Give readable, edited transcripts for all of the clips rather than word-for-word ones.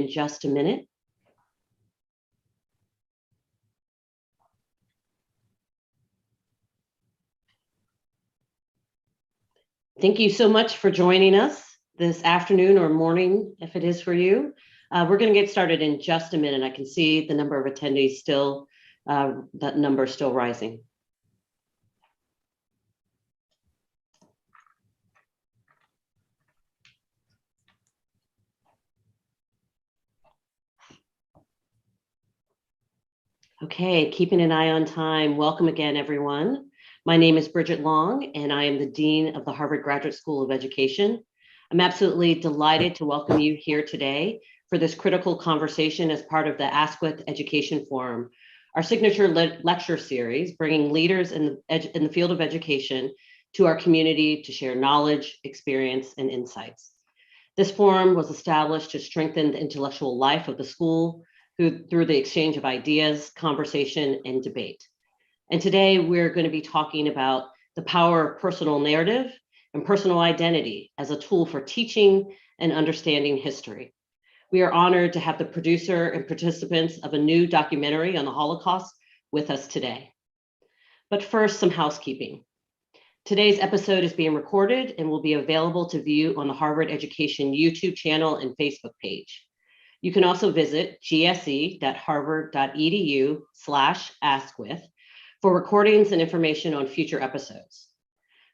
in just a minute. Thank you so much for joining us this afternoon or morning, if it is for you. We're going to get started in just a minute. I can see the number of attendees still, that number is still rising. Okay, keeping an eye on time. Welcome again, everyone. My name is Bridget Long, and I am the Dean of the Harvard Graduate School of Education. I'm absolutely delighted to welcome you here today for this critical conversation as part of the Askwith Education Forum, our signature lecture series, bringing leaders in the field of education to our community to share knowledge, experience, and insights. This forum was established to strengthen the intellectual life of the school through the exchange of ideas, conversation, and debate. And today we're going to be talking about the power of personal narrative and personal identity as a tool for teaching and understanding history. We are honored to have the producer and participants of a new documentary on the Holocaust with us today. But first, some housekeeping. Today's episode is being recorded and will be available to view on the Harvard Education YouTube channel and Facebook page. You can also visit gse.harvard.edu/askwith for recordings and information on future episodes.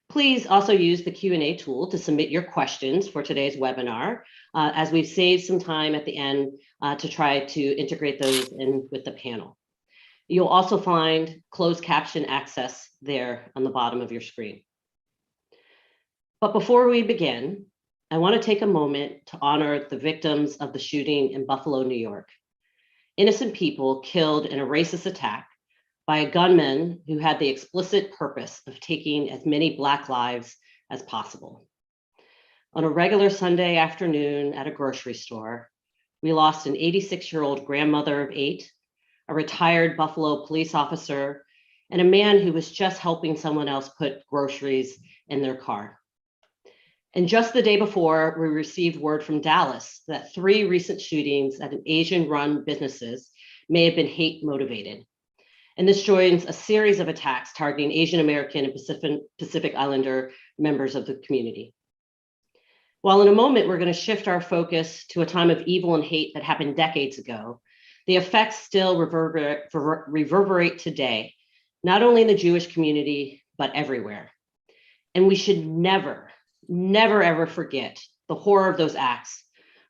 Please also use the Q&A tool to submit your questions for today's webinar, as we've saved some time at the end to try to integrate those in with the panel. You'll also find closed caption access there on the bottom of your screen. But before we begin, I want to take a moment to honor the victims of the shooting in Buffalo, New York. Innocent people killed in a racist attack by a gunman who had the explicit purpose of taking as many Black lives as possible. On a regular Sunday afternoon at a grocery store, we lost an 86-year-old grandmother of 8, a retired Buffalo police officer, and a man who was just helping someone else put groceries in their car. And just the day before, we received word from Dallas that 3 recent shootings at an Asian-run businesses may have been hate motivated. And this joins a series of attacks targeting Asian American and Pacific Islander members of the community. While in a moment, we're going to shift our focus to a time of evil and hate that happened decades ago, the effects still reverberate today, not only in the Jewish community, but everywhere. And we should never ever forget the horror of those acts,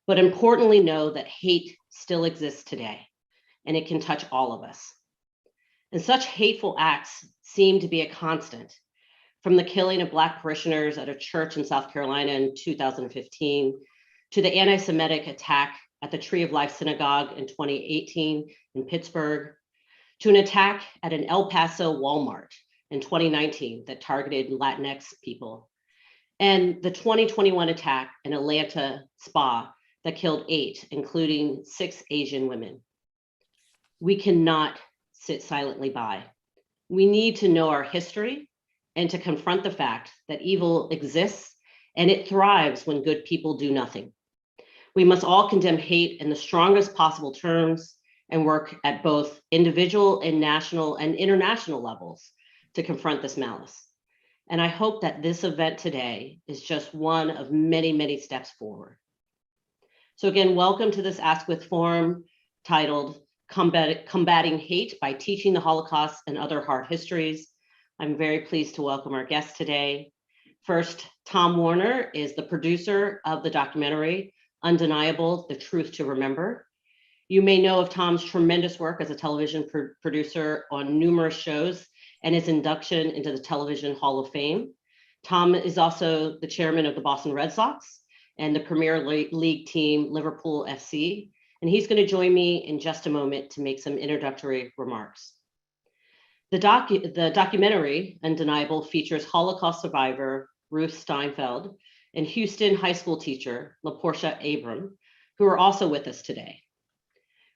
but importantly know that hate still exists today, and it can touch all of us. And such hateful acts seem to be a constant, from the killing of Black parishioners at a church in South Carolina in 2015, to the anti-Semitic attack at the Tree of Life Synagogue in 2018 in Pittsburgh, to an attack at an El Paso Walmart in 2019 that targeted Latinx people, and the 2021 attack in Atlanta spa that killed 8, including 6 Asian women. We cannot sit silently by. We need to know our history and to confront the fact that evil exists and it thrives when good people do nothing. We must all condemn hate in the strongest possible terms and work at both individual and national and international levels to confront this malice. And I hope that this event today is just one of many, many steps forward. So again, welcome to this Askwith Forum titled Combating Hate by Teaching the Holocaust and Other Hard Histories. I'm very pleased to welcome our guests today. First, Tom Warner is the producer of the documentary, Undeniable, The Truth to Remember. You may know of Tom's tremendous work as a television producer on numerous shows and his induction into the Television Hall of Fame. Tom is also the chairman of the Boston Red Sox and the Premier League team, Liverpool FC. And he's going to join me in just a moment to make some introductory remarks. The documentary, Undeniable, features Holocaust survivor Ruth Steinfeld and Houston high school teacher, Laporche Abram, who are also with us today.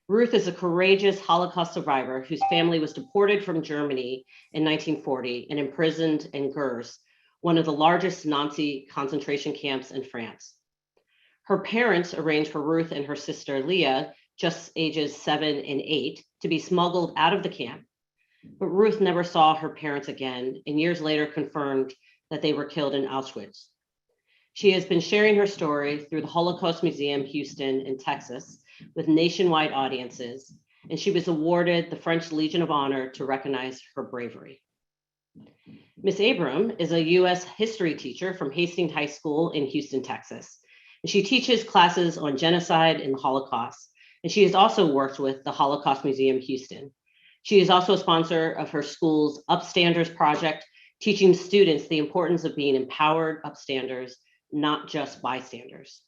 Ruth is a courageous Holocaust survivor whose family was deported from Germany in 1940 and imprisoned in Gurs, one of the largest Nazi concentration camps in France. Her parents arranged for Ruth and her sister Leah, just ages 7 and 8, to be smuggled out of the camp. But Ruth never saw her parents again, and years later confirmed that they were killed in Auschwitz. She has been sharing her story through the Holocaust Museum Houston in Texas with nationwide audiences, and she was awarded the French Legion of Honor to recognize her bravery. Ms. Abram is a U.S. history teacher from Hastings High School in Houston, Texas. And she teaches classes on genocide and the Holocaust, and she has also worked with the Holocaust Museum Houston. She is also a sponsor of her school's Upstanders project, teaching students the importance of being empowered upstanders, not just bystanders.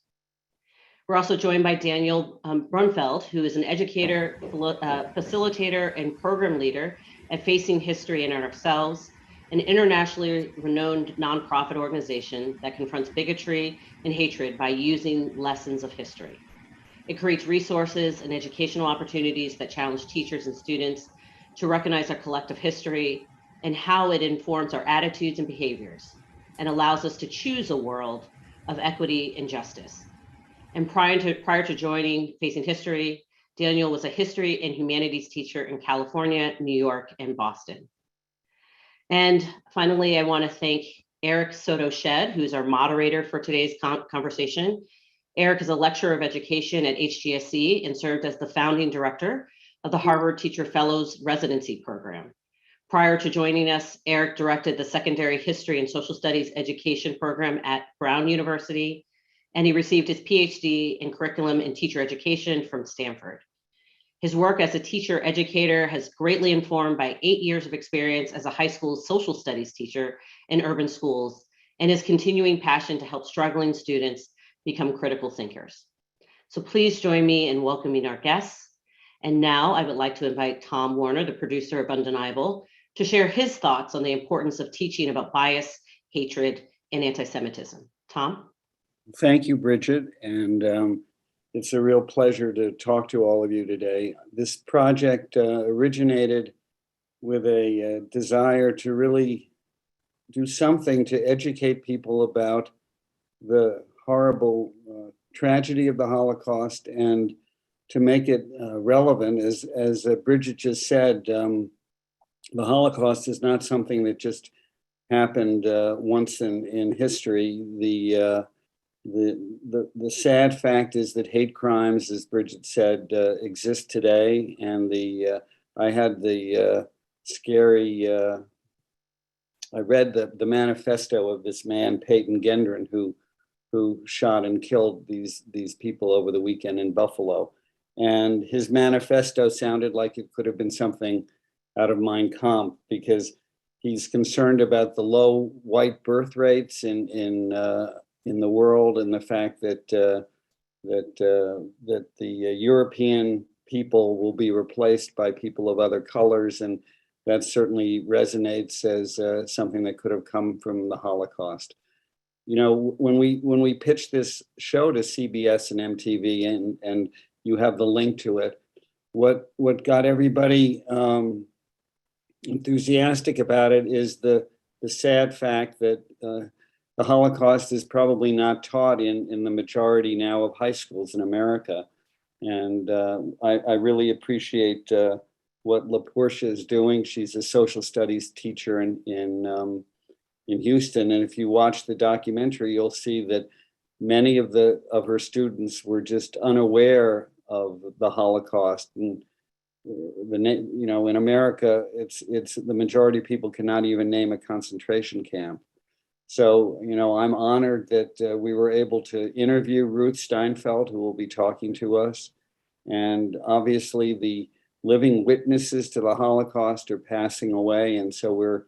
We're also joined by Daniel Braunfeld, who is an educator, facilitator, and program leader at Facing History in Ourselves, an internationally renowned nonprofit organization that confronts bigotry and hatred by using lessons of history. It creates resources and educational opportunities that challenge teachers and students to recognize our collective history and how it informs our attitudes and behaviors, and allows us to choose a world of equity and justice. And prior to joining Facing History, Daniel was a history and humanities teacher in California, New York, and Boston. And finally, I want to thank Eric Soto-Shed, who's our moderator for today's conversation. Eric is a lecturer of education at HGSC and served as the founding director of the Harvard Teacher Fellows Residency Program. Prior to joining us, Eric directed the Secondary History and Social Studies Education Program at Brown University, and he received his PhD in Curriculum and Teacher Education from Stanford. His work as a teacher educator has greatly informed by 8 years of experience as a high school social studies teacher in urban schools, and his continuing passion to help struggling students become critical thinkers. So please join me in welcoming our guests. And now I would like to invite Tom Warner, the producer of Undeniable, to share his thoughts on the importance of teaching about bias, hatred, and anti-Semitism. Tom? Thank you, Bridget, and it's a real pleasure to talk to all of you today. This project originated with a desire to really do something to educate people about the horrible tragedy of the Holocaust and to make it relevant. As Bridget just said, the Holocaust is not something that just happened once in history. The sad fact is that hate crimes, as Bridget said, exist today. And I had the scary, I read the manifesto of this man, Peyton Gendron, who shot and killed these people over the weekend in Buffalo. And his manifesto sounded like it could have been something out of Mein Kampf, because he's concerned about the low white birth rates in the world, and the fact that the European people will be replaced by people of other colors, and that certainly resonates as something that could have come from the Holocaust. You know, when we pitched this show to CBS and MTV, and you have the link to it, what got everybody enthusiastic about it is the sad fact that the Holocaust is probably not taught in the majority now of high schools in America. And I really appreciate what Laporche is doing. She's a social studies teacher in Houston. And if you watch the documentary, you'll see that many of her students were just unaware of the Holocaust. And in America, it's the majority of people cannot even name a concentration camp. So, I'm honored that we were able to interview Ruth Steinfeld, who will be talking to us. And obviously the living witnesses to the Holocaust are passing away. And so we're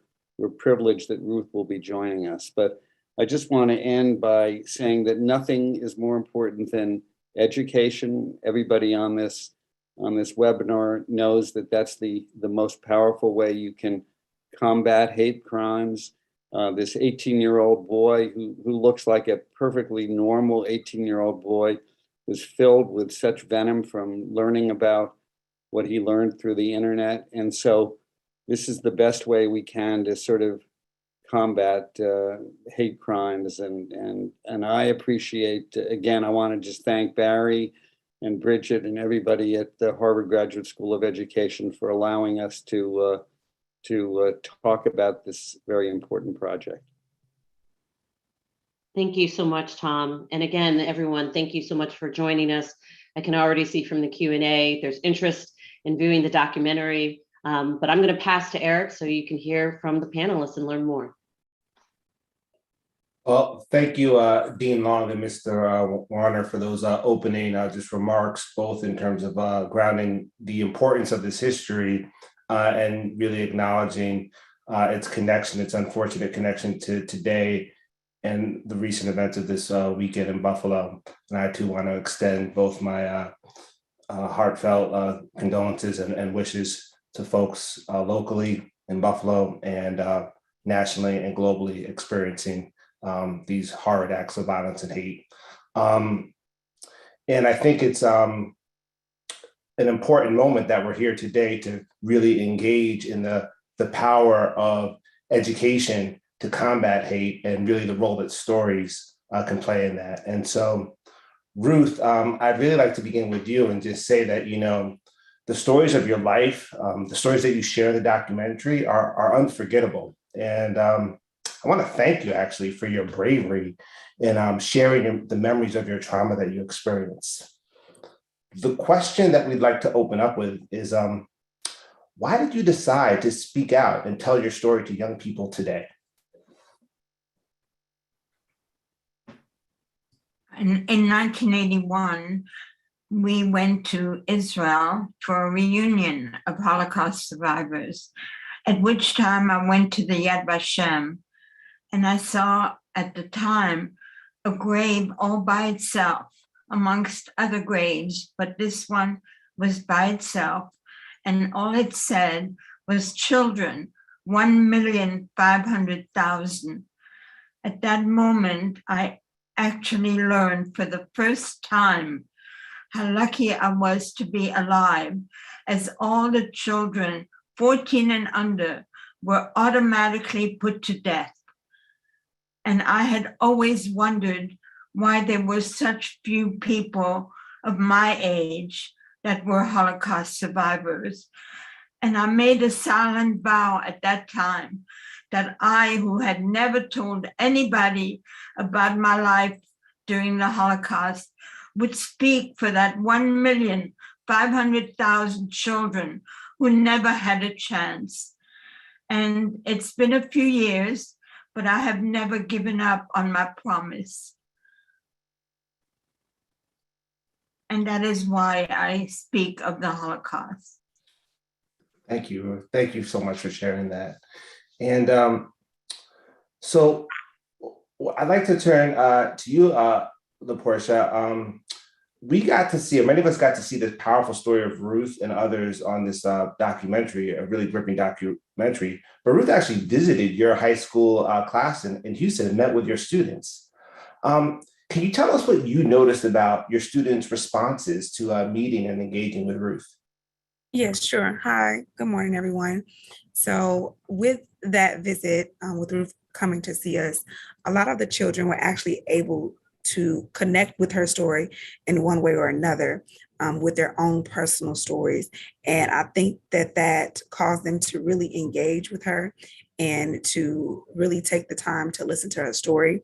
privileged that Ruth will be joining us. But I just want to end by saying that nothing is more important than education. Everybody on this webinar knows that that's the most powerful way you can combat hate crimes. This 18-year-old boy who looks like a perfectly normal 18-year-old boy was filled with such venom from learning about what he learned through the internet. And so this is the best way we can to sort of combat hate crimes. And I appreciate, again, I want to just thank Barry and Bridget and everybody at the Harvard Graduate School of Education for allowing us to talk about this very important project. Thank you so much, Tom. And again, everyone, thank you so much for joining us. I can already see from the Q&A, there's interest in viewing the documentary, but I'm going to pass to Eric so you can hear from the panelists and learn more. Well, thank you, Dean Long and Mr. Warner, for those opening just remarks, both in terms of grounding the importance of this history and really acknowledging its connection, its unfortunate connection to today and the recent events of this weekend in Buffalo. And I too want to extend both my heartfelt condolences and wishes to folks locally in Buffalo and nationally and globally experiencing these horrid acts of violence and hate. And I think it's an important moment that we're here today to really engage in the power of education to combat hate and really the role that stories can play in that. And so, Ruth, I'd really like to begin with you and just say that, you know, the stories of your life, the stories that you share in the documentary are unforgettable. And I want to thank you actually for your bravery in sharing the memories of your trauma that you experienced. The question that we'd like to open up with is, why did you decide to speak out and tell your story to young people today? In 1981, we went to Israel for a reunion of Holocaust survivors, at which time I went to the Yad Vashem, and I saw at the time a grave all by itself amongst other graves, but this one was by itself, and all it said was children, 1,500,000. At that moment, I actually learned for the first time how lucky I was to be alive, as all the children 14 and under were automatically put to death. And I had always wondered why there were such few people of my age that were Holocaust survivors. And I made a silent vow at that time that I, who had never told anybody about my life during the Holocaust, would speak for that 1,500,000 children who never had a chance. And it's been a few years, but I have never given up on my promise. And that is why I speak of the Holocaust. Thank you. Thank you so much for sharing that. And so I'd like to turn to you, Laporche. We got to see, or many of us got to see this powerful story of Ruth and others on this documentary, a really gripping documentary. But Ruth actually visited your high school class in Houston and met with your students. Can you tell us what you noticed about your students' responses to meeting and engaging with Ruth? Yes, sure. Hi, good morning, everyone. So with that visit, with Ruth coming to see us, a lot of the children were actually able to connect with her story in one way or another, with their own personal stories. And I think that caused them to really engage with her and to really take the time to listen to her story.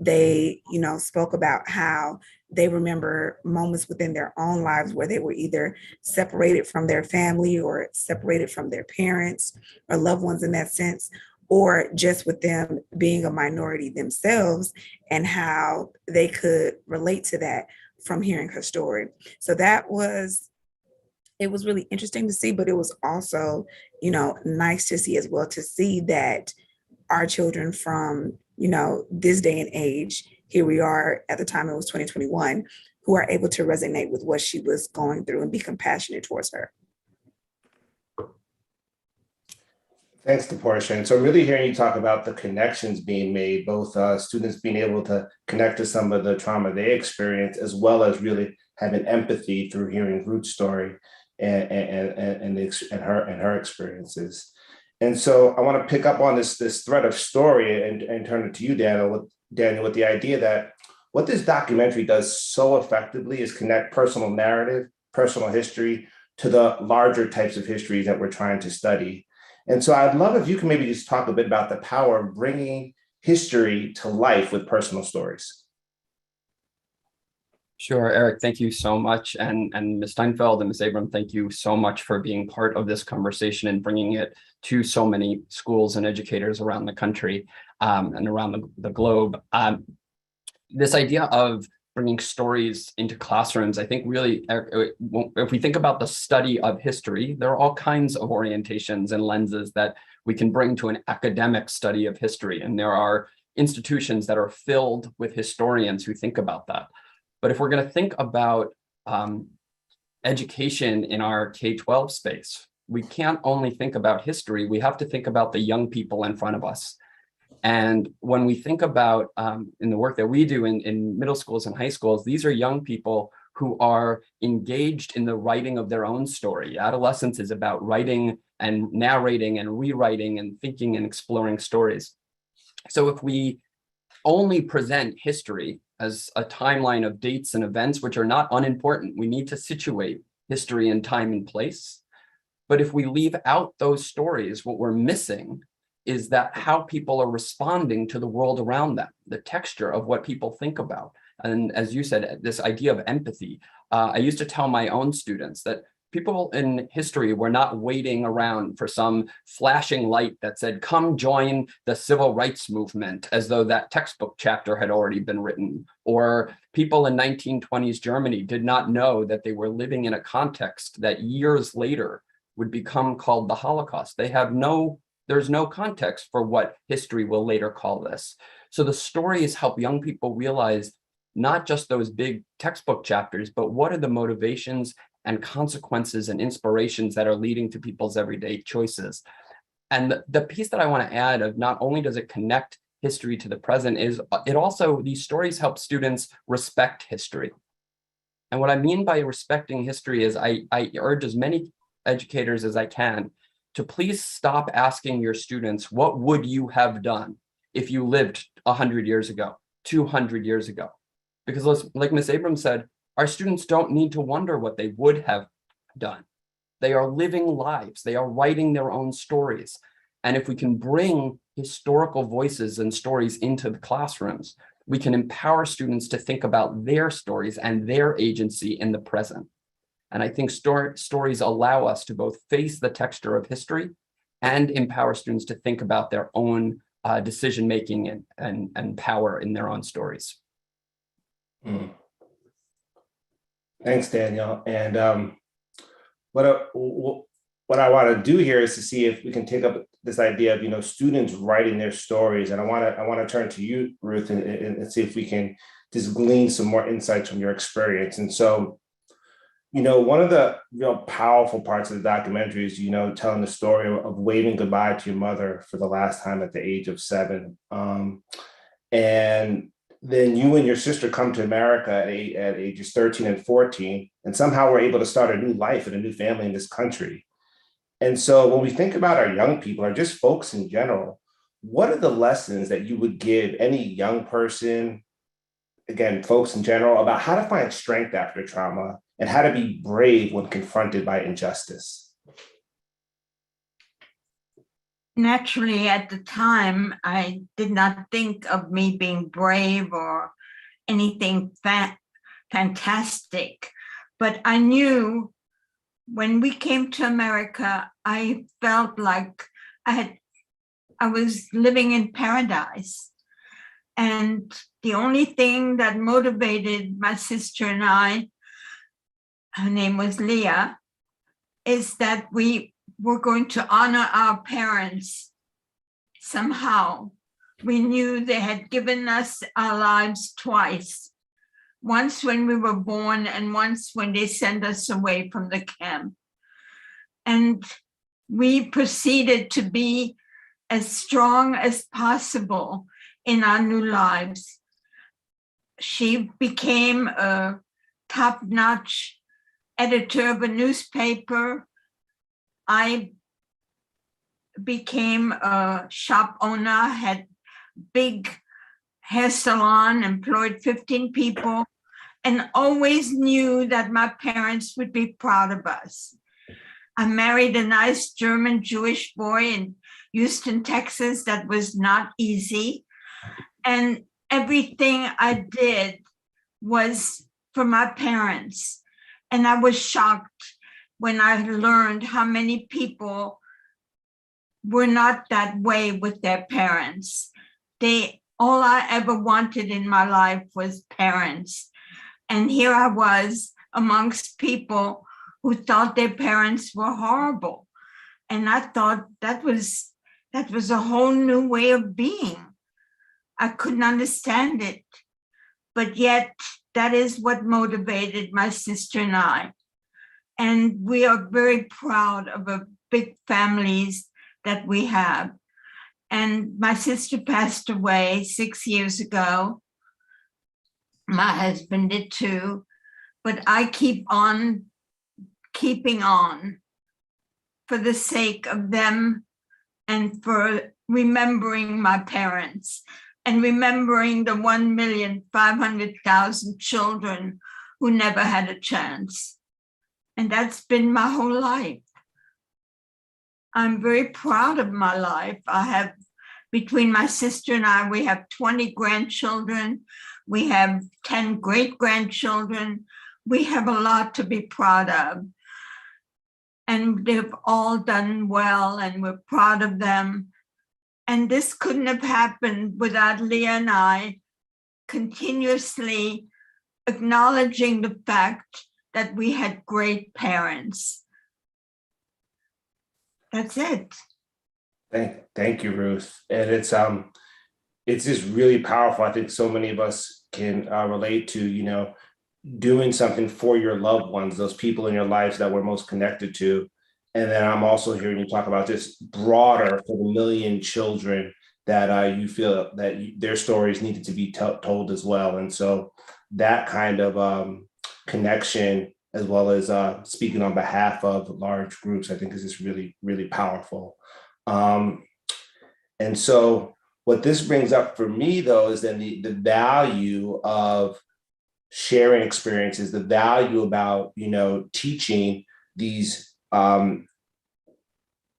They, spoke about how they remember moments within their own lives where they were either separated from their family or separated from their parents or loved ones in that sense, or just with them being a minority themselves and how they could relate to that from hearing her story. So it was really interesting to see, but it was also, nice to see as well, to see that our children from, this day and age, here we are at the time it was 2021, who are able to resonate with what she was going through and be compassionate towards her. Thanks, Laporche. And so really hearing you talk about the connections being made, both students being able to connect to some of the trauma they experienced, as well as really having empathy through hearing Ruth's story and her experiences. And so I want to pick up on this thread of story and turn it to you, Daniel, with the idea that what this documentary does so effectively is connect personal narrative, personal history to the larger types of histories that we're trying to study. And so I'd love if you can maybe just talk a bit about the power of bringing history to life with personal stories. Sure, Eric, thank you so much. And Ms. Steinfeld and Ms. Abram, thank you so much for being part of this conversation and bringing it to so many schools and educators around the country and around the globe. This idea of bringing stories into classrooms, I think really, if we think about the study of history, there are all kinds of orientations and lenses that we can bring to an academic study of history. And there are institutions that are filled with historians who think about that. But if we're going to think about education in our K-12 space, we can't only think about history, we have to think about the young people in front of us. And when we think about in the work that we do in middle schools and high schools, these are young people who are engaged in the writing of their own story. Adolescence is about writing and narrating and rewriting and thinking and exploring stories. So if we only present history as a timeline of dates and events, which are not unimportant, we need to situate history in time and place. But if we leave out those stories, what we're missing is that how people are responding to the world around them, the texture of what people think about. And as you said, this idea of empathy. I used to tell my own students that people in history were not waiting around for some flashing light that said, come join the civil rights movement, as though that textbook chapter had already been written. Or people in 1920s Germany did not know that they were living in a context that years later would become called the Holocaust. There's no context for what history will later call this. So the stories help young people realize not just those big textbook chapters, but what are the motivations and consequences and inspirations that are leading to people's everyday choices. And the piece that I want to add of not only does it connect history to the present is it also, these stories help students respect history. And what I mean by respecting history is I urge as many educators as I can to please stop asking your students, what would you have done if you lived 100 years ago, 200 years ago? Because like Ms. Abram said, our students don't need to wonder what they would have done. They are living lives. They are writing their own stories. And if we can bring historical voices and stories into the classrooms, we can empower students to think about their stories and their agency in the present. And I think stories allow us to both face the texture of history and empower students to think about their own decision-making and power in their own stories. Mm. Thanks, Daniel. And what I want to do here is to see if we can take up this idea of students writing their stories. And I want to turn to you, Ruth, and see if we can just glean some more insights from your experience. And so, one of the real powerful parts of the documentary is, telling the story of waving goodbye to your mother for the last time at the age of 7. And then you and your sister come to America at ages 13 and 14, and somehow we're able to start a new life and a new family in this country. And so when we think about our young people, or just folks in general, what are the lessons that you would give any young person, again, folks in general, about how to find strength after trauma and how to be brave when confronted by injustice? Naturally, at the time, I did not think of me being brave or anything fantastic, but I knew when we came to America, I felt like I was living in paradise. And the only thing that motivated my sister and I, her name was Leah, is that we were going to honor our parents somehow. We knew they had given us our lives twice, once when we were born and once when they sent us away from the camp. And we proceeded to be as strong as possible in our new lives. She became a top-notch editor of a newspaper. I became a shop owner, had big hair salon, employed 15 people, and always knew that my parents would be proud of us. I married a nice German Jewish boy in Houston, Texas. That was not easy. And everything I did was for my parents. And I was shocked when I learned how many people were not that way with their parents. All I ever wanted in my life was parents. And here I was amongst people who thought their parents were horrible. And I thought that was a whole new way of being. I couldn't understand it. But yet that is what motivated my sister and I. And we are very proud of the big families that we have. And my sister passed away 6 years ago. My husband did too, but I keep on keeping on for the sake of them and for remembering my parents and remembering the 1,500,000 children who never had a chance. And that's been my whole life. I'm very proud of my life. I have, between my sister and I, we have 20 grandchildren. We have 10 great-grandchildren. We have a lot to be proud of. And they've all done well, and we're proud of them. And this couldn't have happened without Leah and I continuously acknowledging the fact that we had great parents. That's it. Thank you, Ruth. And it's just really powerful. I think so many of us can relate to, doing something for your loved ones, those people in your lives that we're most connected to. And then I'm also hearing you talk about this broader for the million children that you feel that their stories needed to be told as well. And so that kind of connection, as well as speaking on behalf of large groups, I think is just really, really powerful. And so what this brings up for me, though, is then the value of sharing experiences, the value about, teaching these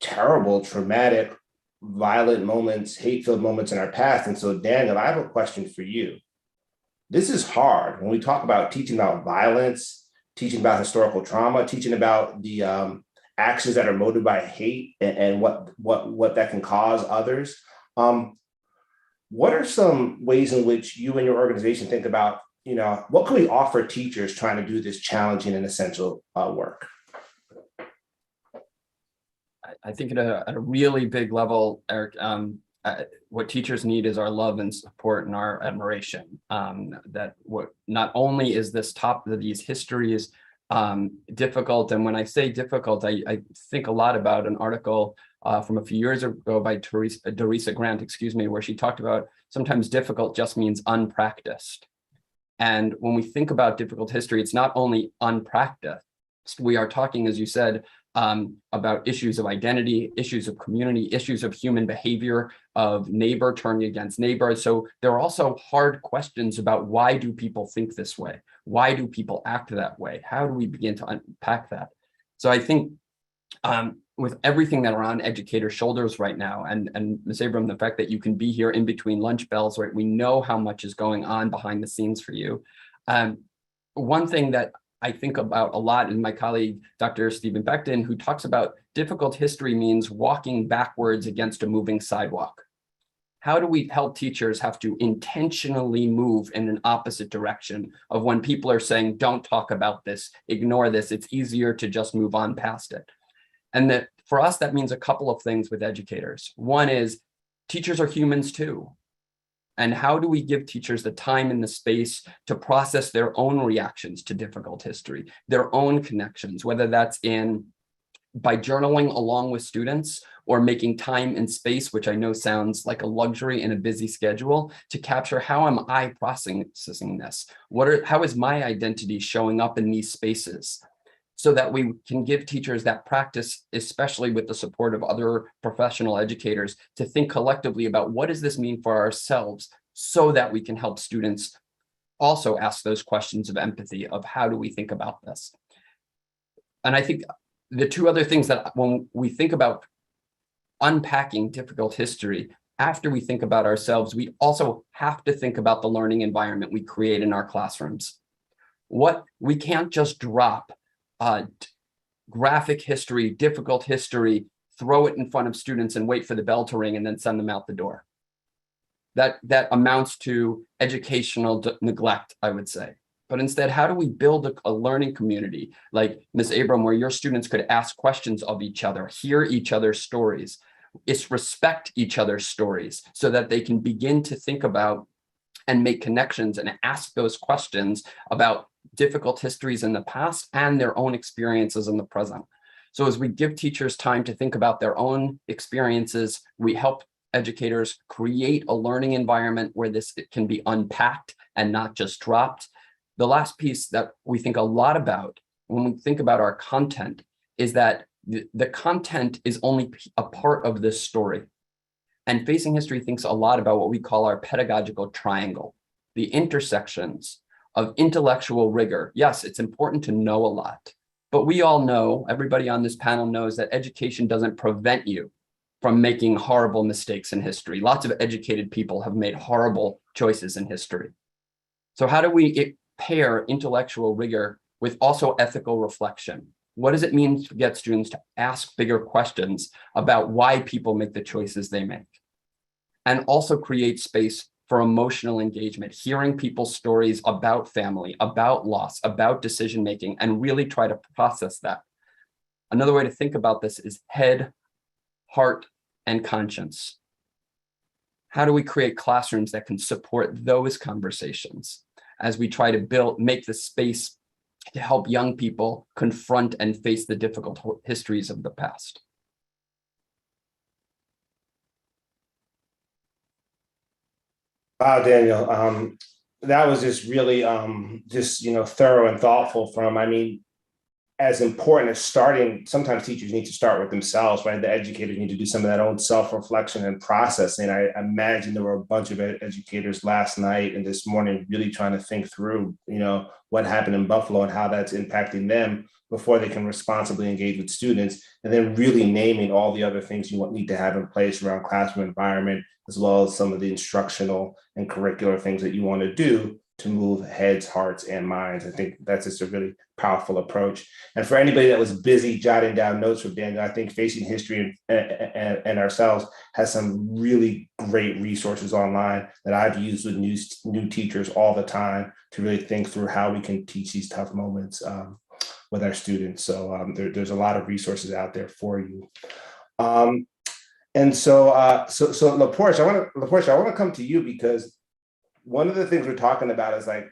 terrible, traumatic, violent moments, hate-filled moments in our past. And so, Daniel, I have a question for you. This is hard. When we talk about teaching about violence, teaching about historical trauma, teaching about the actions that are motivated by hate and what that can cause others. What are some ways in which you and your organization think about, what can we offer teachers trying to do this challenging and essential work? I think at a really big level, Eric, what teachers need is our love and support and our admiration. That what not only is these histories difficult, and when I say difficult, I think a lot about an article from a few years ago by Teresa Grant, where she talked about sometimes difficult just means unpracticed. And when we think about difficult history, it's not only unpracticed. We are talking, as you said, about issues of identity, issues of community, issues of human behavior, of neighbor turning against neighbor. So there are also hard questions about why do people think this way? Why do people act that way? How do we begin to unpack that? So I think with everything that are on educators' shoulders right now, and Ms. Abram, the fact that you can be here in between lunch bells, right? We know how much is going on behind the scenes for you. One thing that I think about a lot is my colleague, Dr. Stephen Beckton, who talks about difficult history means walking backwards against a moving sidewalk. How do we help teachers have to intentionally move in an opposite direction of when people are saying, don't talk about this, ignore this, it's easier to just move on past it. And that for us, that means a couple of things with educators. One is teachers are humans too. And how do we give teachers the time and the space to process their own reactions to difficult history, their own connections, whether that's by journaling along with students or making time and space, which I know sounds like a luxury in a busy schedule, to capture how am I processing this? How is my identity showing up in these spaces? so that we can give teachers that practice, especially with the support of other professional educators, to think collectively about what does this mean for ourselves, so that we can help students also ask those questions of empathy of how do we think about this. And I think the two other things that when we think about unpacking difficult history, after we think about ourselves, we also have to think about the learning environment we create in our classrooms. We can't just drop graphic history, difficult history, throw it in front of students and wait for the bell to ring and then send them out the door. That amounts to educational neglect, I would say. But instead, how do we build a learning community like Ms. Abram, where your students could ask questions of each other, hear each other's stories, respect each other's stories, so that they can begin to think about and make connections and ask those questions about difficult histories in the past and their own experiences in the present. So as we give teachers time to think about their own experiences, we help educators create a learning environment where this can be unpacked and not just dropped. The last piece that we think a lot about when we think about our content is that the content is only a part of this story. And Facing History thinks a lot about what we call our pedagogical triangle, the intersections of intellectual rigor. Yes, it's important to know a lot, but we all know, everybody on this panel knows, that education doesn't prevent you from making horrible mistakes in history. Lots of educated people have made horrible choices in history. So how do we pair intellectual rigor with also ethical reflection? What does it mean to get students to ask bigger questions about why people make the choices they make? And also create space for emotional engagement, hearing people's stories about family, about loss, about decision-making, and really try to process that. Another way to think about this is head, heart, and conscience. How do we create classrooms that can support those conversations as we try to make the space to help young people confront and face the difficult histories of the past? Wow, Daniel, that was just really thorough and thoughtful. As important as starting, sometimes teachers need to start with themselves, right? The educators need to do some of that own self-reflection and processing. I imagine there were a bunch of educators last night and this morning really trying to think through, what happened in Buffalo and how that's impacting them before they can responsibly engage with students, and then really naming all the other things you need to have in place around classroom environment, as well as some of the instructional and curricular things that you want to do to move heads, hearts, and minds. I think that's just a really powerful approach. And for anybody that was busy jotting down notes from Daniel, I think Facing History and ourselves has some really great resources online that I've used with new teachers all the time to really think through how we can teach these tough moments with our students. So there's a lot of resources out there for you. So Laporche, I want to come to you, because one of the things we're talking about is like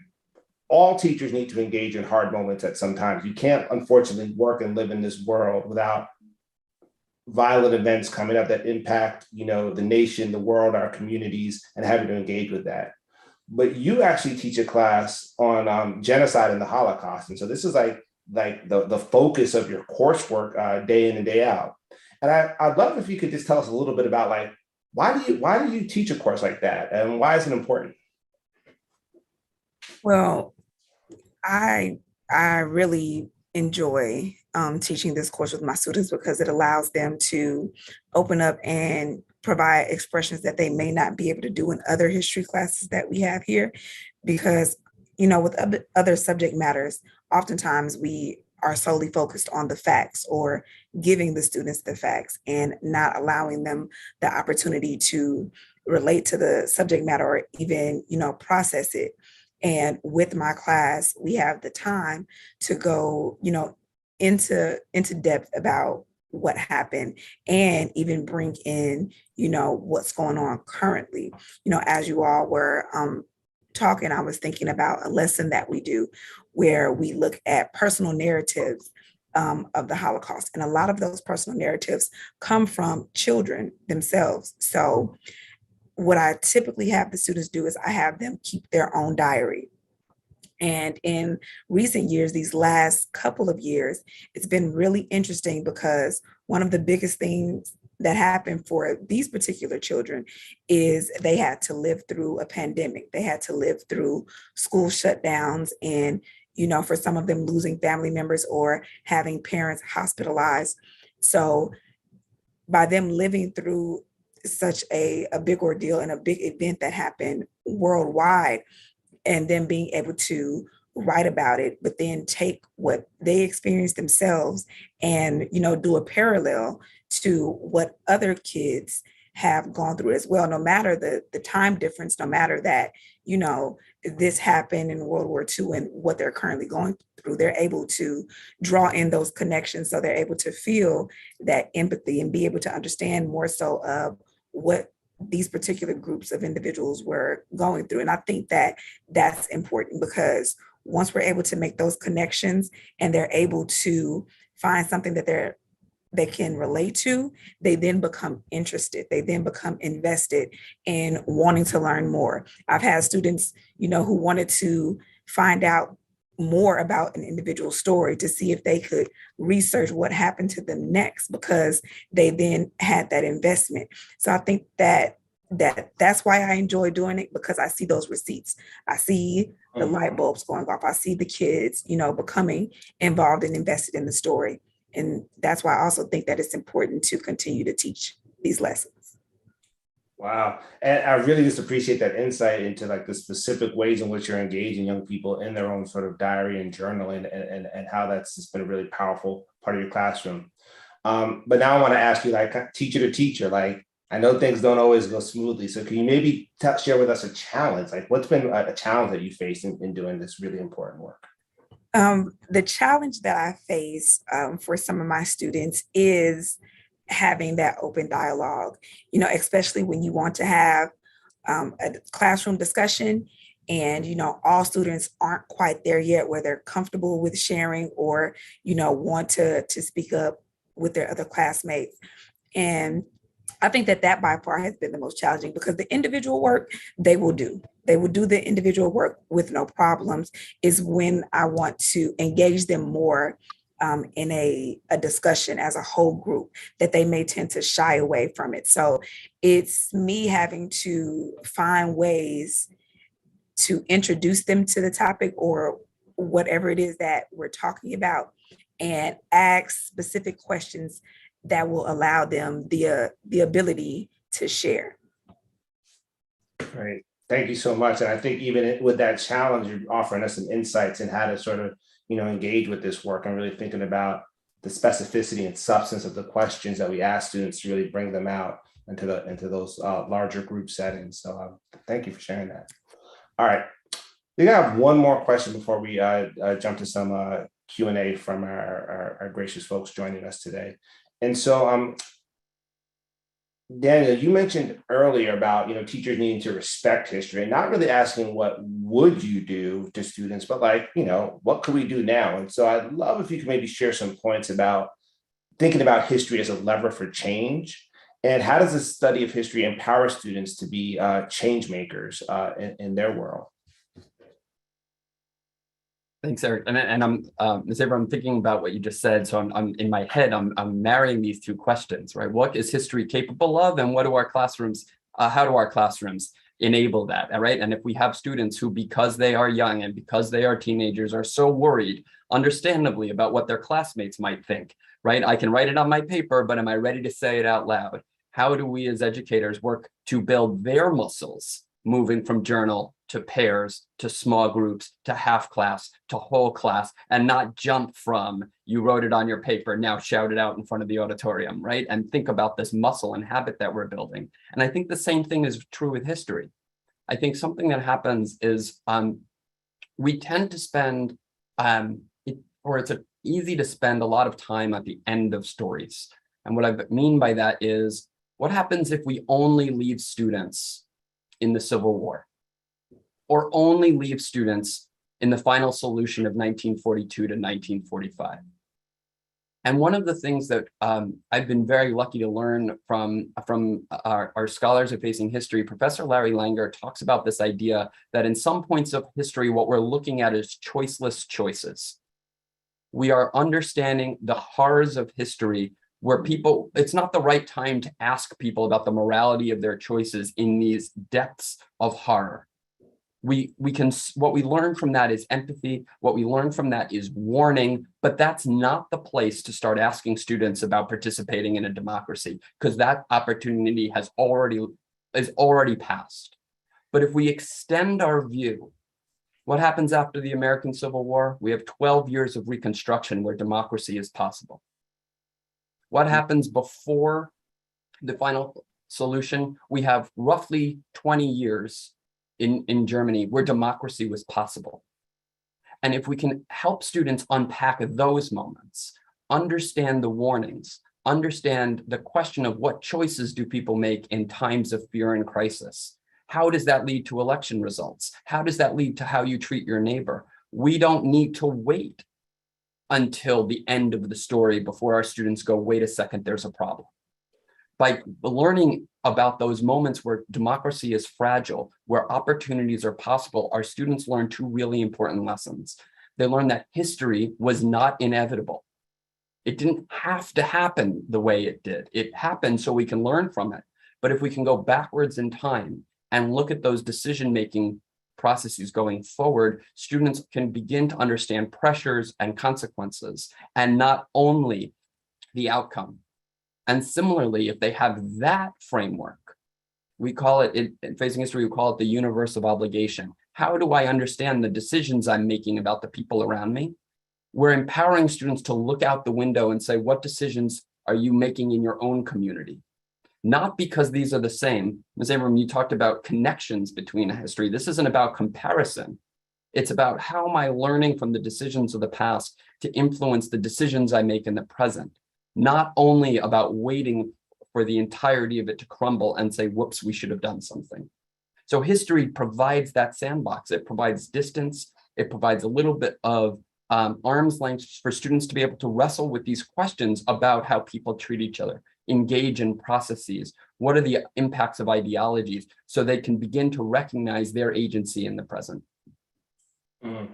all teachers need to engage in hard moments at some times. You can't, unfortunately, work and live in this world without violent events coming up that impact, the nation, the world, our communities, and having to engage with that. But you actually teach a class on genocide and the Holocaust, and so this is like the focus of your coursework day in and day out. And I'd love if you could just tell us a little bit about like why do you teach a course like that, and why is it important? Well, I really enjoy teaching this course with my students because it allows them to open up and provide expressions that they may not be able to do in other history classes that we have here. Because, with other subject matters, oftentimes we are solely focused on the facts or giving the students the facts and not allowing them the opportunity to relate to the subject matter or even, process it. And with my class, we have the time to go, into depth about what happened and even bring in, what's going on currently. As you all were talking, I was thinking about a lesson that we do where we look at personal narratives of the Holocaust. And a lot of those personal narratives come from children themselves. So what I typically have the students do is I have them keep their own diary. And in recent years, these last couple of years, it's been really interesting because one of the biggest things that happened for these particular children is they had to live through a pandemic. They had to live through school shutdowns and, for some of them losing family members or having parents hospitalized. So by them living through such a big ordeal and a big event that happened worldwide, and then being able to write about it, but then take what they experienced themselves and, do a parallel to what other kids have gone through as well, no matter the time difference, no matter that, this happened in World War II and what they're currently going through, they're able to draw in those connections. So they're able to feel that empathy and be able to understand more so of what these particular groups of individuals were going through. And I think that that's important because once we're able to make those connections and they're able to find something that they can relate to, they then become interested. They then become invested in wanting to learn more. I've had students, who wanted to find out more about an individual story to see if they could research what happened to them next because they then had that investment. So I think that's why I enjoy doing it, because I see those receipts. I see the light bulbs going off. I see the kids, becoming involved and invested in the story. And that's why I also think that it's important to continue to teach these lessons. Wow. And I really just appreciate that insight into like the specific ways in which you're engaging young people in their own sort of diary and journaling and how that's just been a really powerful part of your classroom. But now I want to ask you, like teacher to teacher, like I know things don't always go smoothly. So can you maybe share with us a challenge? Like what's been a challenge that you faced in doing this really important work? The challenge that I face for some of my students is having that open dialogue, especially when you want to have a classroom discussion and, all students aren't quite there yet where they're comfortable with sharing or, want to speak up with their other classmates. And I think that by far has been the most challenging because the individual work they will do. They will do the individual work with no problems. Is when I want to engage them more in a discussion as a whole group that they may tend to shy away from it. So it's me having to find ways to introduce them to the topic or whatever it is that we're talking about and ask specific questions that will allow them the ability to share. Great. Thank you so much. And I think even with that challenge, you're offering us some insights in how to sort of, engage with this work and really thinking about the specificity and substance of the questions that we ask students to really bring them out into those larger group settings. So thank you for sharing that. All right. We have one more question before we jump to some Q&A from our gracious folks joining us today. And so, Daniel, you mentioned earlier about, teachers needing to respect history and not really asking what would you do to students, but like, what could we do now? And so I'd love if you could maybe share some points about thinking about history as a lever for change. And how does the study of history empower students to be change makers in their world? Thanks, Eric. And I'm, Ms. Abram, I'm thinking about what you just said. So I'm in my head, I'm marrying these two questions, right? What is history capable of, and what do our classrooms, how do our classrooms enable that, right? And if we have students who, because they are young and because they are teenagers, are so worried, understandably, about what their classmates might think, right? I can write it on my paper, but am I ready to say it out loud? How do we as educators work to build their muscles, moving from journal to pairs, to small groups, to half class, to whole class, and not jump from you wrote it on your paper, now shout it out in front of the auditorium, right? And think about this muscle and habit that we're building. And I think the same thing is true with history. I think something that happens is we tend to spend, it's easy to spend a lot of time at the end of stories. And what I mean by that is, what happens if we only leave students in the Civil War, or only leave students in the final solution of 1942 to 1945? And one of the things that I've been very lucky to learn from our scholars of Facing History, Professor Larry Langer talks about this idea that in some points of history, what we're looking at is choiceless choices. We are understanding the horrors of history where people, it's not the right time to ask people about the morality of their choices in these depths of horror. What we learn from that is empathy. What we learn from that is warning, but that's not the place to start asking students about participating in a democracy, because that opportunity is already passed. But if we extend our view, what happens after the American Civil War? We have 12 years of Reconstruction where democracy is possible. What happens before the final solution? We have roughly 20 years in Germany where democracy was possible. And if we can help students unpack those moments, understand the warnings, understand the question of what choices do people make in times of fear and crisis, how does that lead to election results? How does that lead to how you treat your neighbor? We don't need to wait until the end of the story before our students go, wait a second, there's a problem. By learning about those moments where democracy is fragile, where opportunities are possible, our students learn two really important lessons. They learn that history was not inevitable. It didn't have to happen the way it did. It happened so we can learn from it. But if we can go backwards in time and look at those decision-making processes going forward, students can begin to understand pressures and consequences, and not only the outcome. And similarly, if they have that framework, we call it, in Facing History, we call it the universe of obligation. How do I understand the decisions I'm making about the people around me? We're empowering students to look out the window and say, what decisions are you making in your own community? Not because these are the same. Ms. Abram, you talked about connections between history. This isn't about comparison. It's about how am I learning from the decisions of the past to influence the decisions I make in the present. Not only about waiting for the entirety of it to crumble and say, whoops, we should have done something. So history provides that sandbox. It provides distance. It provides a little bit of arm's length for students to be able to wrestle with these questions about how people treat each other, engage in processes. What are the impacts of ideologies, so they can begin to recognize their agency in the present. Mm.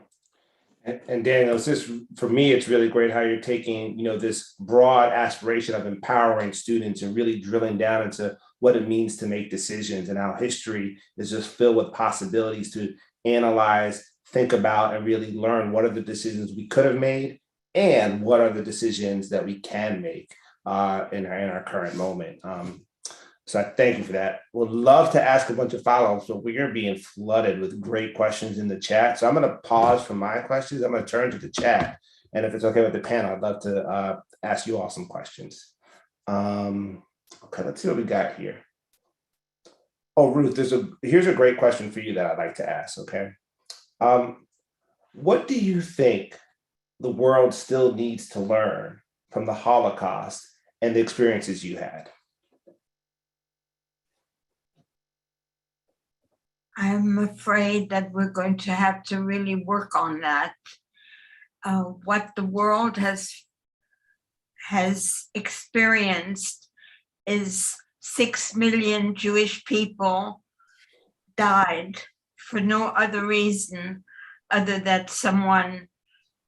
And Daniel, it's just, for me, it's really great how you're taking, this broad aspiration of empowering students and really drilling down into what it means to make decisions, and how history is just filled with possibilities to analyze, think about, and really learn what are the decisions we could have made and what are the decisions that we can make in our current moment. So I thank you for that. Would love to ask a bunch of follow-ups, but we are being flooded with great questions in the chat. So I'm going to pause from my questions. I'm going to turn to the chat. And if it's okay with the panel, I'd love to ask you all some questions. Okay, let's see what we got here. Oh, Ruth, here's a great question for you that I'd like to ask, okay? What do you think the world still needs to learn from the Holocaust and the experiences you had? I'm afraid that we're going to have to really work on that. What the world has experienced is 6 million Jewish people died for no other reason other that someone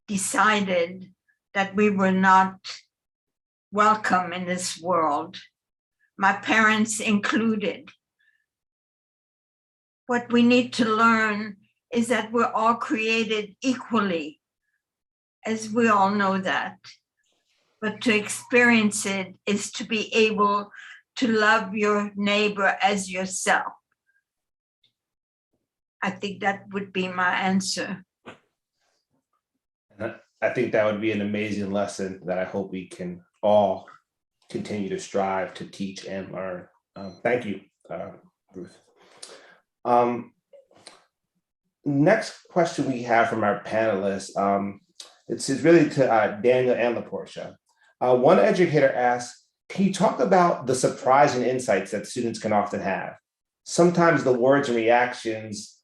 decided that we were not welcome in this world, my parents included. What we need to learn is that we're all created equally, as we all know that. But to experience it is to be able to love your neighbor as yourself. I think that would be my answer. I think that would be an amazing lesson that I hope we can all continue to strive to teach and learn. Thank you, Ruth. Next question we have from our panelists, it's really to Daniel and Laporche. One educator asked, can you talk about the surprising insights that students can often have? Sometimes the words and reactions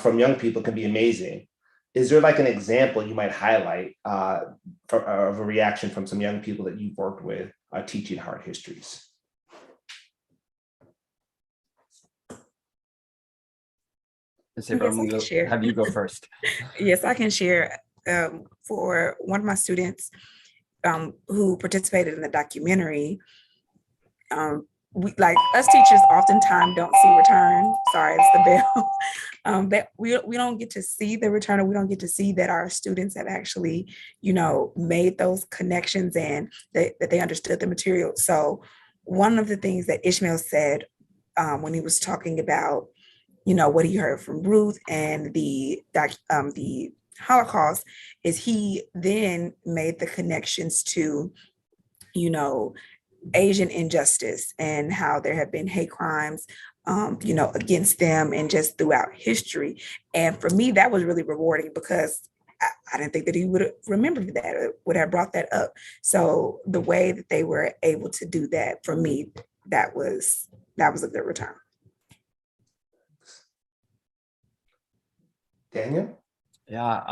from young people can be amazing. is there like an example you might highlight of a reaction from some young people that you've worked with teaching hard histories? Ms. Abram, Yes, I can share. have you go first. Yes, I can share. For one of my students who participated in the documentary, we, like us teachers, oftentimes don't see return. Sorry, it's the bell. That we don't get to see the return, or we don't get to see that our students have actually, made those connections and that they understood the material. So one of the things that Ishmael said when he was talking about, what he heard from Ruth and the Holocaust, is he then made the connections to, Asian injustice and how there have been hate crimes, against them and just throughout history. And for me, that was really rewarding because I didn't think that he would have remembered that or would have brought that up. So the way that they were able to do that, for me, that was a good return. Daniel? Yeah,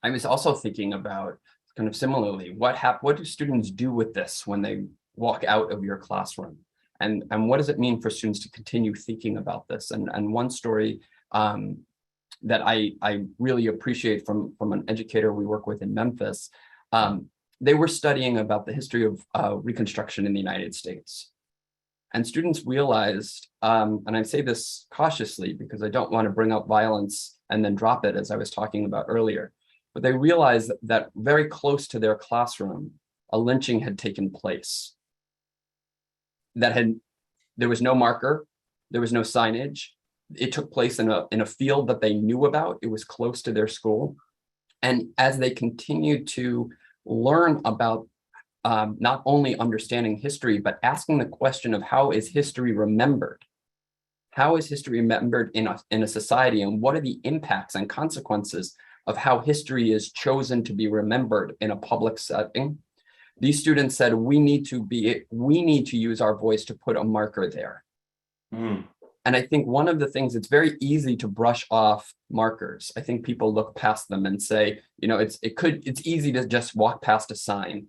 I was also thinking about kind of similarly, what do students do with this when they walk out of your classroom? And what does it mean for students to continue thinking about this? And one story that I really appreciate from an educator we work with in Memphis, they were studying about the history of Reconstruction in the United States. And students realized, and I say this cautiously because I don't want to bring up violence and then drop it, as I was talking about earlier, but they realized that very close to their classroom, a lynching had taken place. There was no marker, there was no signage. It took place in a field that they knew about. It was close to their school. And as they continued to learn about not only understanding history, but asking the question of how is history remembered? How is history remembered in a society, and what are the impacts and consequences of how history is chosen to be remembered in a public setting? These students said, we need to use our voice to put a marker there. Mm. And I think one of the things, it's very easy to brush off markers. I think people look past them and say, it's easy to just walk past a sign.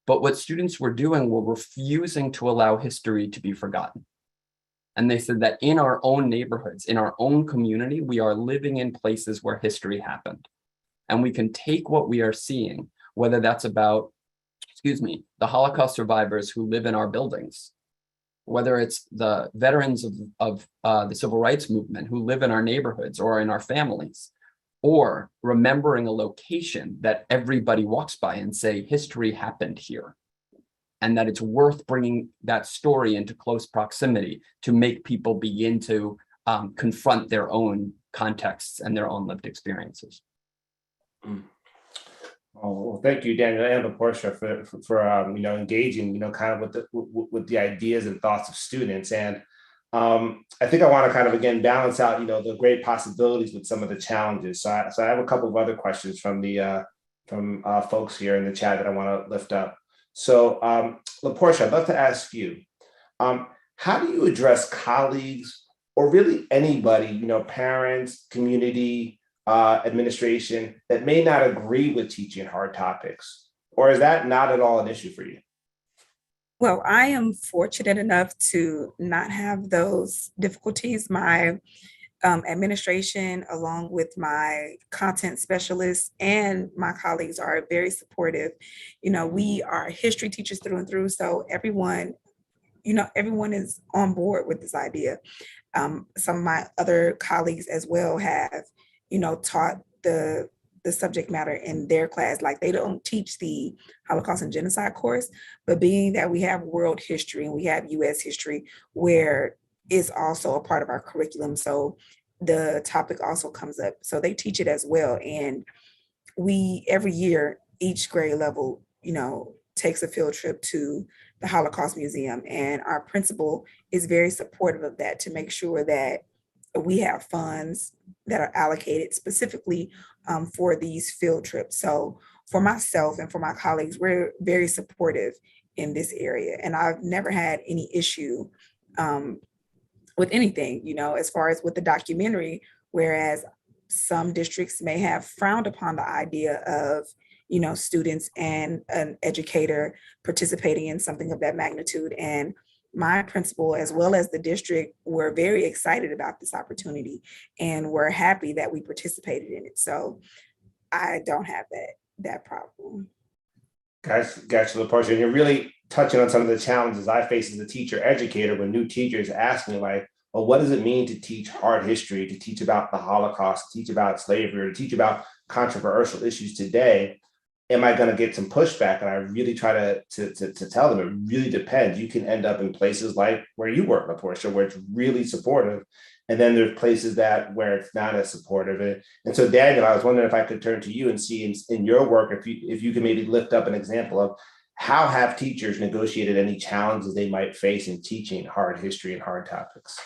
But what students were doing were refusing to allow history to be forgotten. And they said that in our own neighborhoods, in our own community, we are living in places where history happened. And we can take what we are seeing, whether that's about, the Holocaust survivors who live in our buildings, whether it's the veterans of the civil rights movement who live in our neighborhoods or in our families, or remembering a location that everybody walks by and say, history happened here. And that it's worth bringing that story into close proximity to make people begin to confront their own contexts and their own lived experiences. Oh, well, thank you, Daniel and Laporche, for engaging, kind of with the ideas and thoughts of students. And I think I want to kind of again balance out, the great possibilities with some of the challenges. So I have a couple of other questions from folks here in the chat that I want to lift up. So Laporche, I'd love to ask you, how do you address colleagues or really anybody, parents, community, administration that may not agree with teaching hard topics? Or is that not at all an issue for you? Well, I am fortunate enough to not have those difficulties. My administration, along with my content specialists and my colleagues, are very supportive. We are history teachers through and through, so everyone is on board with this idea. Some of my other colleagues as well have, taught the subject matter in their class. Like, they don't teach the Holocaust and Genocide course, but being that we have world history and we have US history, where is also a part of our curriculum. So the topic also comes up. So they teach it as well. And we, every year, each grade level, takes a field trip to the Holocaust Museum. And our principal is very supportive of that, to make sure that we have funds that are allocated specifically for these field trips. So for myself and for my colleagues, we're very supportive in this area. And I've never had any issue with anything, as far as with the documentary, whereas some districts may have frowned upon the idea of, students and an educator participating in something of that magnitude. And my principal, as well as the district, were very excited about this opportunity and were happy that we participated in it. So I don't have that problem. Gotcha, Laporche. And you're really touching on some of the challenges I face as a teacher educator when new teachers ask me, like, well, what does it mean to teach hard history, to teach about the Holocaust, to teach about slavery, or to teach about controversial issues today? Am I going to get some pushback? And I really try to tell them it really depends. You can end up in places like where you work, Laporche, where it's really supportive. And then there's places where it's not as supportive. And so, Daniel, I was wondering if I could turn to you and see in your work, if you could maybe lift up an example of how have teachers negotiated any challenges they might face in teaching hard history and hard topics?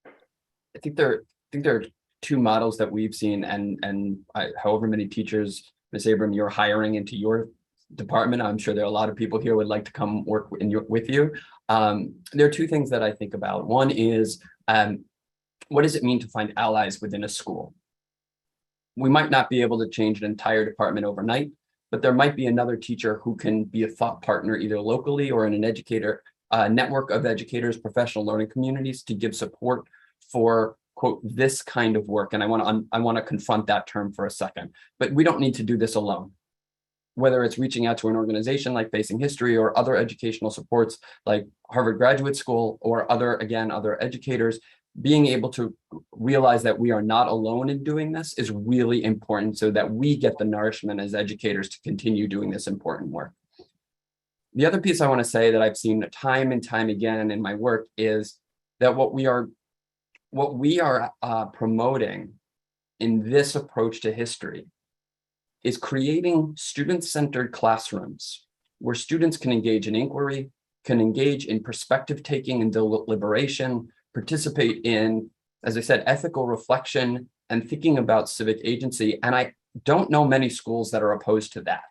I think there are two models that we've seen, and however many teachers, Ms. Abram, you're hiring into your department, I'm sure there are a lot of people here who would like to come work with you. There are two things that I think about. One is, what does it mean to find allies within a school? We might not be able to change an entire department overnight, but there might be another teacher who can be a thought partner either locally or in an educator network of educators, professional learning communities to give support for, quote, this kind of work. And I want to confront that term for a second, but we don't need to do this alone. Whether it's reaching out to an organization like Facing History or other educational supports like Harvard Graduate School or other educators, being able to realize that we are not alone in doing this is really important so that we get the nourishment as educators to continue doing this important work. The other piece I want to say that I've seen time and time again in my work is that what we are promoting in this approach to history is creating student-centered classrooms where students can engage in inquiry, can engage in perspective taking and deliberation, participate in, as I said, ethical reflection and thinking about civic agency. And I don't know many schools that are opposed to that.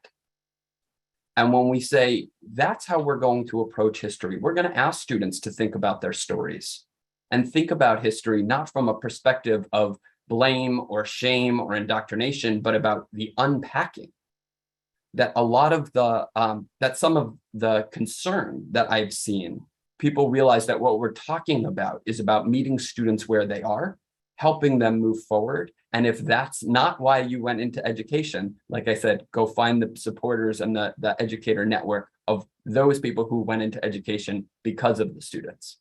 And when we say that's how we're going to approach history, we're going to ask students to think about their stories and think about history, not from a perspective of blame or shame or indoctrination, but about the unpacking. That a lot of that some of the concern that I've seen, people realize that what we're talking about is about meeting students where they are, helping them move forward. And if that's not why you went into education, like I said, go find the supporters and the educator network of those people who went into education because of the students.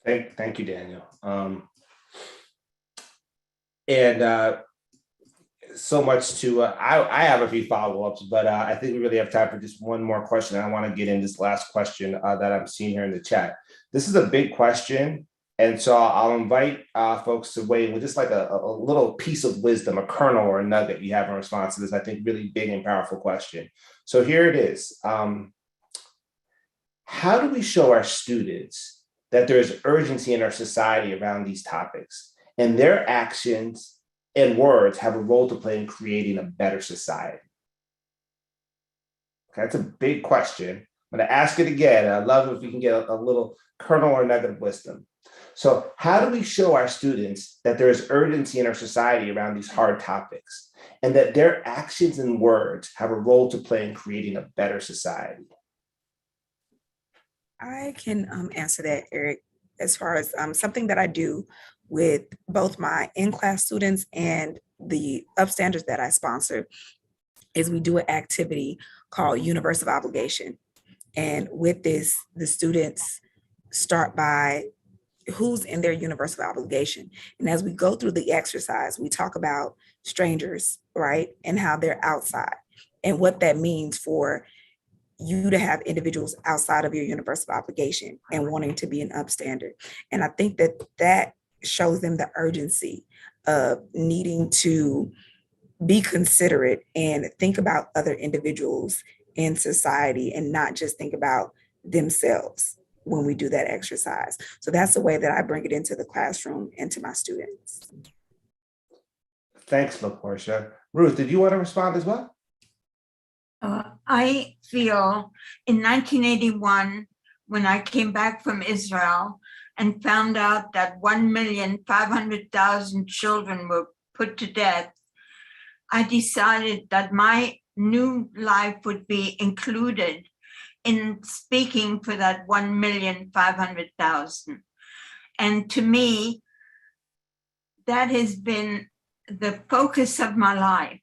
Thank you, Daniel. And so much to, I have a few follow-ups, but I think we really have time for just one more question. I want to get in this last question that I'm seeing here in the chat. This is a big question. And so I'll invite folks to weigh in with just like a little piece of wisdom, a kernel or a nugget you have in response to this, I think, really big and powerful question. So here it is. How do we show our students that there is urgency in our society around these topics and their actions and words have a role to play in creating a better society? Okay, that's a big question. I'm going to ask it again. I'd love if we can get a little kernel or nugget of wisdom. So how do we show our students that there is urgency in our society around these hard topics and that their actions and words have a role to play in creating a better society? I can answer that, Eric, as far as something that I do with both my in-class students and the upstanders that I sponsor is we do an activity called Universe of Obligation. And with this, the students start by who's in their universe of obligation. And as we go through the exercise, we talk about strangers, right? And how they're outside and what that means for you to have individuals outside of your universe of obligation and wanting to be an upstander. And I think that that shows them the urgency of needing to be considerate and think about other individuals in society and not just think about themselves when we do that exercise. So that's the way that I bring it into the classroom and to my students. Thanks, Laporche. Ruth, did you want to respond as well? I feel in 1981, when I came back from Israel and found out that 1,500,000 children were put to death, I decided that my new life would be included in speaking for that 1,500,000. And to me, that has been the focus of my life.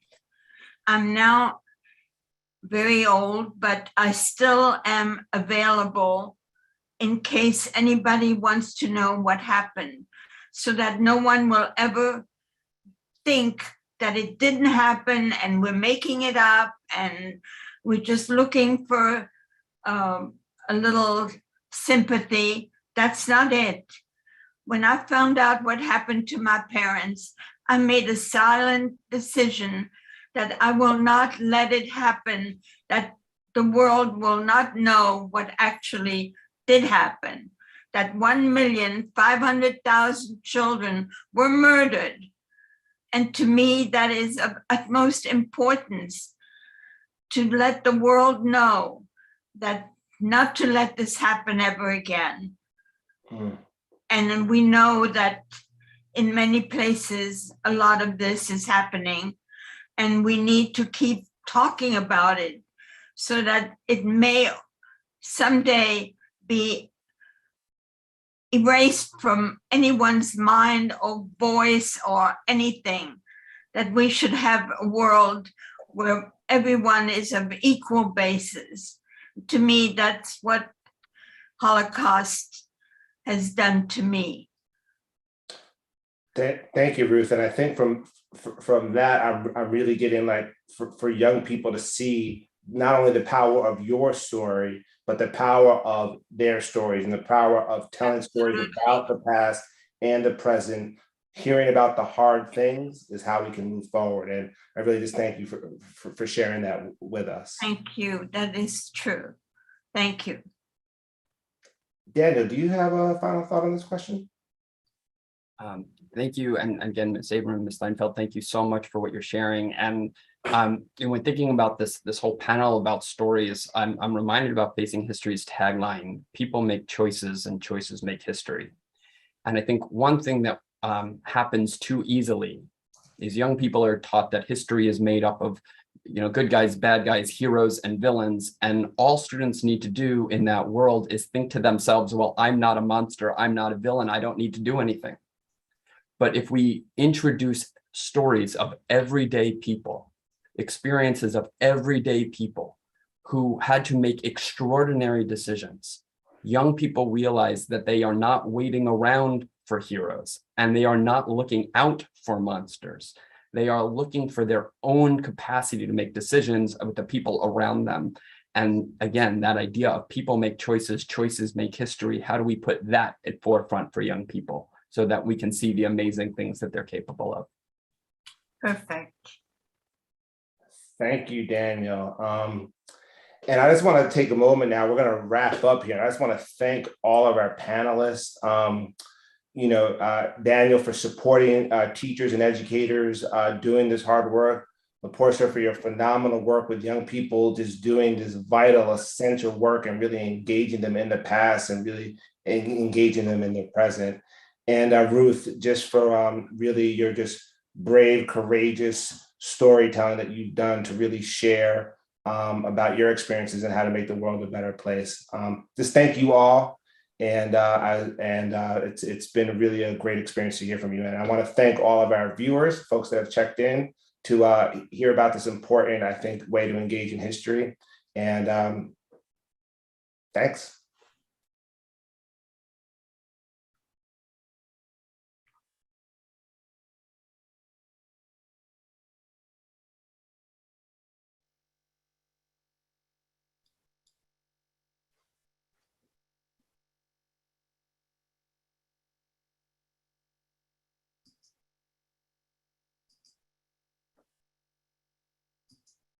I'm now very old, but I still am available in case anybody wants to know what happened, so that no one will ever think that it didn't happen and we're making it up and we're just looking for a little sympathy. That's not it. When I found out what happened to my parents, I made a silent decision that I will not let it happen, that the world will not know what actually did happen, that 1,500,000 children were murdered. And to me, that is of utmost importance, to let the world know that not to let this happen ever again. And we know that in many places, a lot of this is happening, and we need to keep talking about it so that it may someday be erased from anyone's mind or voice or anything, that we should have a world where everyone is of equal basis. To me, that's what Holocaust has done to me. Thank you, Ruth. And I think from that, I'm really getting like for young people to see not only the power of your story, but the power of their stories and the power of telling stories about the past and the present. Hearing about the hard things is how we can move forward. And I really just thank you for sharing that with us. Thank you. That is true. Thank you. Daniel, do you have a final thought on this question? Thank you. And again, Ms. Abram, Ms. Steinfeld, thank you so much for what you're sharing. And when thinking about this whole panel about stories, I'm reminded about Facing History's tagline: people make choices and choices make history. And I think one thing that happens too easily is young people are taught that history is made up of good guys, bad guys, heroes, and villains. And all students need to do in that world is think to themselves, well, I'm not a monster, I'm not a villain, I don't need to do anything. But if we introduce stories of everyday people, experiences of everyday people who had to make extraordinary decisions, young people realize that they are not waiting around for heroes and they are not looking out for monsters. They are looking for their own capacity to make decisions with the people around them. And again, that idea of people make choices, choices make history. How do we put that at forefront for young people so that we can see the amazing things that they're capable of? Perfect. Thank you, Daniel. And I just want to take a moment now. We're going to wrap up here. I just want to thank all of our panelists. Daniel, for supporting teachers and educators doing this hard work. Laporche, for your phenomenal work with young people, just doing this vital, essential work and really engaging them in the past and really engaging them in the present. And Ruth, just for really your just brave, courageous storytelling that you've done to really share about your experiences and how to make the world a better place. Just thank you all. And it's been really a great experience to hear from you. And I want to thank all of our viewers, folks that have checked in to hear about this important, I think, way to engage in history. And thanks.